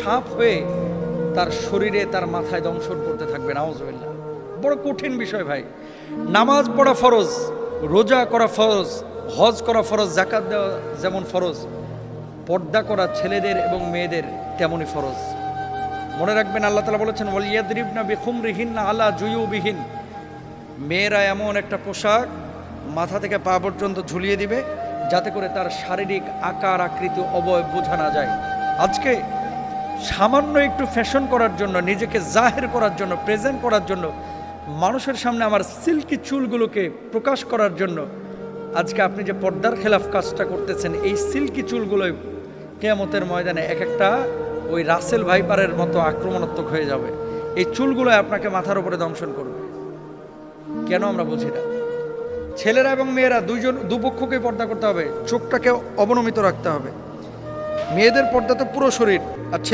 সাপ হয়ে তার শরীরে তার মাথায় দংশন করতে থাকবে, নাউজুবিল্লাহ। বড় কঠিন বিষয় ভাই। নামাজ পড়া ফরজ, রোজা করা ফরজ, হজ করা ফরজ, যাকাত দেওয়া যেমন ফরজ, পর্দা করা ছেলেদের এবং মেয়েদের তেমনই ফরজ। মনে রাখবেন, আল্লাহ তাআলা বলেছেন ওয়ালিয়াদরিবনা বিখুমরিহিন্না আলা জুয়ুবিহিন, মেয়েরা এমন একটা পোশাক মাথা থেকে পা পর্যন্ত ঝুলিয়ে দিবে যাতে করে তার শারীরিক আকার আকৃতি অবয়ব বোঝা না যায়। আজকে সামান্য একটু ফ্যাশন করার জন্য, নিজেকে জাহের করার জন্য, প্রেজেন্ট করার জন্য, মানুষের সামনে আমার সিল্কি চুলগুলোকে প্রকাশ করার জন্য আজকে আপনি যে পর্দার খেলাফ কাজটা করতেছেন, এই সিল্কি চুলগুলোই কিয়ামতের ময়দানে এক একটা ওই রাসেল ভাইপারের মতো আক্রমণাত্মক হয়ে যাবে। এই চুলগুলো আপনাকে মাথার উপরে দংশন করবে। কেন আমরা বুঝি না? ছেলেরা এবং মেয়েরা দুপক্ষকে পর্দা করতে হবে, চোখটাকে অবনমিত রাখতে হবে। মেয়েদের পর্দা তো পুরো শরীর, আর ছেলে